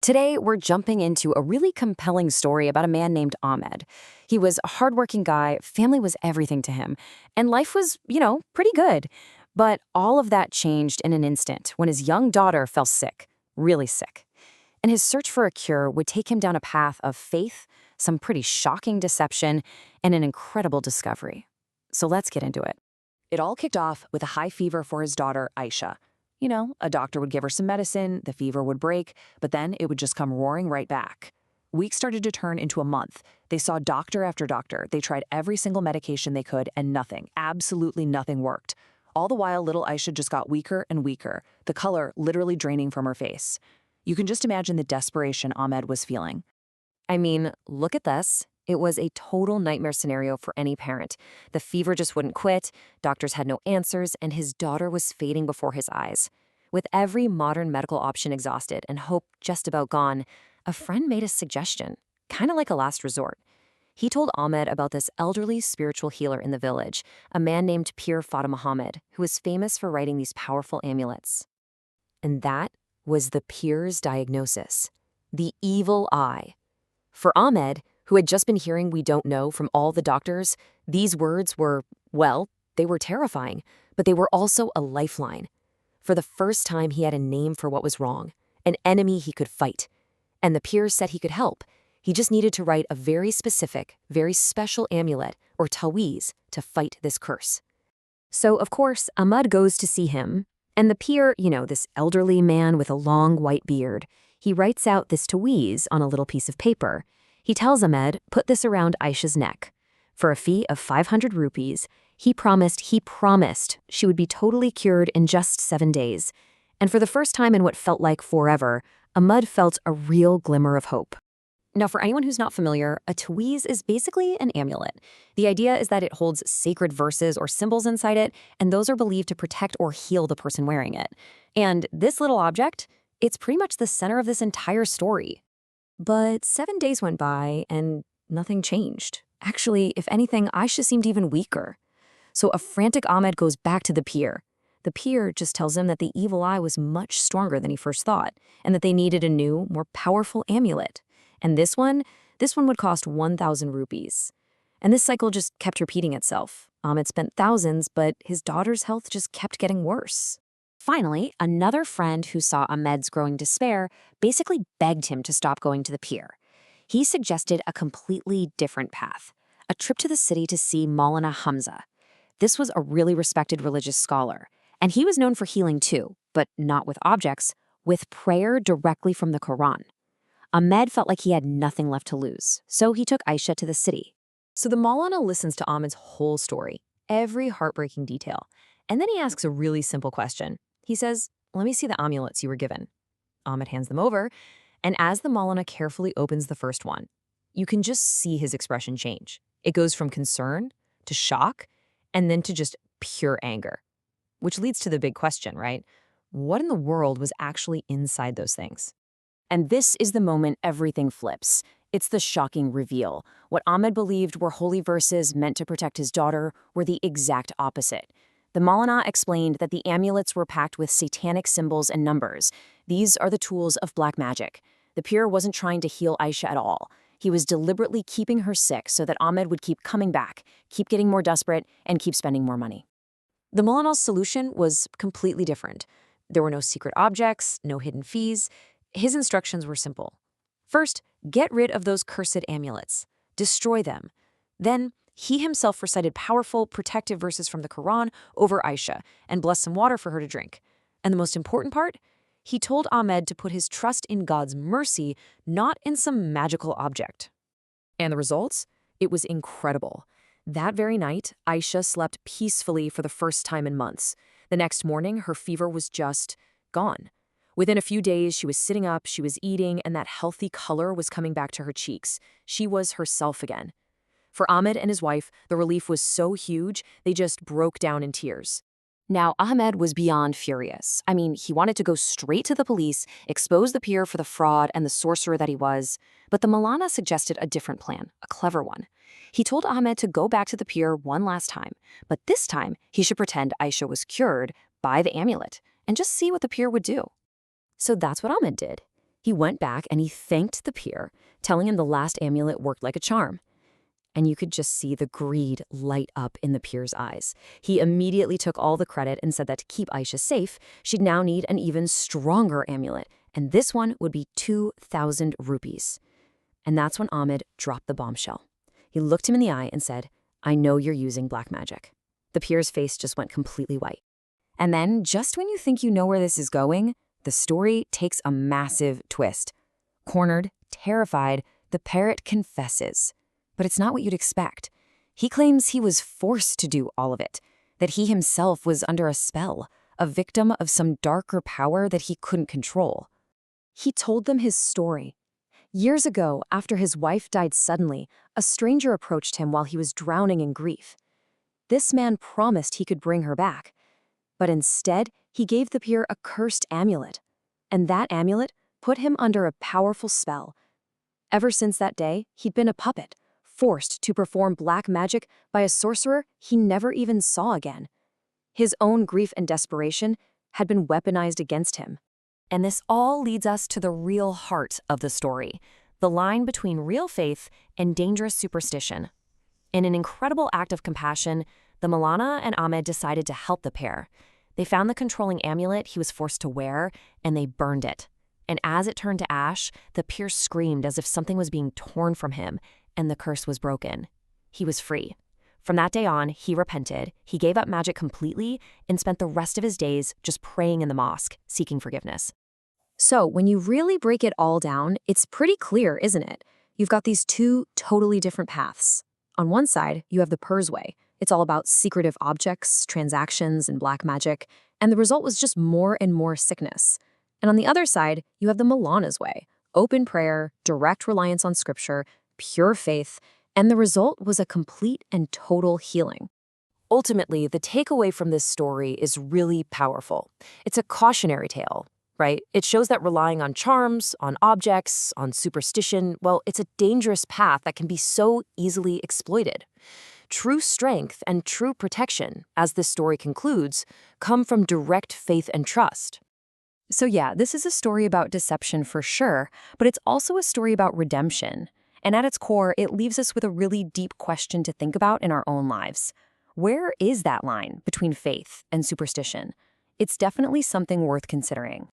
Today, we're jumping into a really compelling story about a man named Ahmed. He was a hardworking guy, family was everything to him, and life was, pretty good. But all of that changed in an instant when his young daughter fell sick, really sick. And his search for a cure would take him down a path of faith, some pretty shocking deception, and an incredible discovery. So let's get into it. It all kicked off with a high fever for his daughter, Aisha. A doctor would give her some medicine, the fever would break, but then it would just come roaring right back. Weeks started to turn into a month. They saw doctor after doctor. They tried every single medication they could, and nothing, absolutely nothing worked. All the while, little Aisha just got weaker and weaker, the color literally draining from her face. You can just imagine the desperation Ahmed was feeling. I mean, look at this. It was a total nightmare scenario for any parent. The fever just wouldn't quit, doctors had no answers, and his daughter was fading before his eyes. With every modern medical option exhausted and hope just about gone, a friend made a suggestion, kind of like a last resort. He told Ahmed about this elderly spiritual healer in the village, a man named Pir Fatah Muhammad, who was famous for writing these powerful amulets. And that was the Pir's diagnosis: the evil eye. For Ahmed, who had just been hearing "we don't know" from all the doctors, these words were, they were terrifying, but they were also a lifeline. For the first time, he had a name for what was wrong, an enemy he could fight. And the Pir said he could help. He just needed to write a very specific, very special amulet, or taweez, to fight this curse. So, of course, Ahmed goes to see him, and the Pir, this elderly man with a long white beard, he writes out this taweez on a little piece of paper. He tells Ahmed, put this around Aisha's neck. For a fee of 500 rupees, he promised she would be totally cured in just 7 days. And for the first time in what felt like forever, Ahmed felt a real glimmer of hope. Now, for anyone who's not familiar, a taweez is basically an amulet. The idea is that it holds sacred verses or symbols inside it, and those are believed to protect or heal the person wearing it. And this little object, it's pretty much the center of this entire story. But 7 days went by, and nothing changed. Actually, if anything, Aisha seemed even weaker. So a frantic Ahmed goes back to the Pir. The Pir just tells him that the evil eye was much stronger than he first thought, and that they needed a new, more powerful amulet. And this one would cost 1,000 rupees. And this cycle just kept repeating itself. Ahmed spent thousands, but his daughter's health just kept getting worse. Finally, another friend who saw Ahmed's growing despair basically begged him to stop going to the Pir. He suggested a completely different path, a trip to the city to see Maulana Hamza. This was a really respected religious scholar, and he was known for healing too, but not with objects, with prayer directly from the Quran. Ahmed felt like he had nothing left to lose, so he took Aisha to the city. So the Maulana listens to Ahmed's whole story, every heartbreaking detail, and then he asks a really simple question. He says, "Let me see the amulets you were given." Ahmed hands them over, and as the Maulana carefully opens the first one, you can just see his expression change. It goes from concern to shock, and then to just pure anger. Which leads to the big question, right? What in the world was actually inside those things? And this is the moment everything flips. It's the shocking reveal. What Ahmed believed were holy verses meant to protect his daughter were the exact opposite. The Maulana explained that the amulets were packed with satanic symbols and numbers. These are the tools of black magic. The Pir wasn't trying to heal Aisha at all. He was deliberately keeping her sick so that Ahmed would keep coming back, keep getting more desperate, and keep spending more money. The Maulana's solution was completely different. There were no secret objects, no hidden fees. His instructions were simple. First, get rid of those cursed amulets. Destroy them. Then, he himself recited powerful, protective verses from the Quran over Aisha and blessed some water for her to drink. And the most important part? He told Ahmed to put his trust in God's mercy, not in some magical object. And the results? It was incredible. That very night, Aisha slept peacefully for the first time in months. The next morning, her fever was just gone. Within a few days, she was sitting up, she was eating, and that healthy color was coming back to her cheeks. She was herself again. For Ahmed and his wife, the relief was so huge, they just broke down in tears. Now, Ahmed was beyond furious. I mean, he wanted to go straight to the police, expose the Pir for the fraud and the sorcerer that he was. But the Maulana suggested a different plan, a clever one. He told Ahmed to go back to the Pir one last time, but this time he should pretend Aisha was cured by the amulet and just see what the Pir would do. So that's what Ahmed did. He went back and he thanked the peer, telling him the last amulet worked like a charm. And you could just see the greed light up in the peer's eyes. He immediately took all the credit and said that to keep Aisha safe, she'd now need an even stronger amulet, and this one would be 2,000 rupees. And that's when Ahmed dropped the bombshell. He looked him in the eye and said, "I know you're using black magic." The peer's face just went completely white. And then, just when you think you know where this is going, the story takes a massive twist. Cornered, terrified, the parrot confesses. But it's not what you'd expect. He claims he was forced to do all of it, that he himself was under a spell, a victim of some darker power that he couldn't control. He told them his story. Years ago, after his wife died suddenly, a stranger approached him while he was drowning in grief. This man promised he could bring her back, but instead, he gave the peer a cursed amulet, and that amulet put him under a powerful spell. Ever since that day, he'd been a puppet, forced to perform black magic by a sorcerer he never even saw again. His own grief and desperation had been weaponized against him. And this all leads us to the real heart of the story, the line between real faith and dangerous superstition. In an incredible act of compassion, the Maulana and Ahmed decided to help the pair. They found the controlling amulet he was forced to wear, and they burned it. And as it turned to ash, the peer screamed as if something was being torn from him, and the curse was broken. He was free. From that day on, he repented, he gave up magic completely, and spent the rest of his days just praying in the mosque, seeking forgiveness. So, when you really break it all down, it's pretty clear, isn't it? You've got these two totally different paths. On one side, you have the Per's way. It's all about secretive objects, transactions, and black magic, and the result was just more and more sickness. And on the other side, you have the Maulana's way. Open prayer, direct reliance on scripture, pure faith, and the result was a complete and total healing. Ultimately, the takeaway from this story is really powerful. It's a cautionary tale, right? It shows that relying on charms, on objects, on superstition, well, it's a dangerous path that can be so easily exploited. True strength and true protection, as this story concludes, come from direct faith and trust. So yeah, this is a story about deception for sure, but it's also a story about redemption. And at its core, it leaves us with a really deep question to think about in our own lives. Where is that line between faith and superstition? It's definitely something worth considering.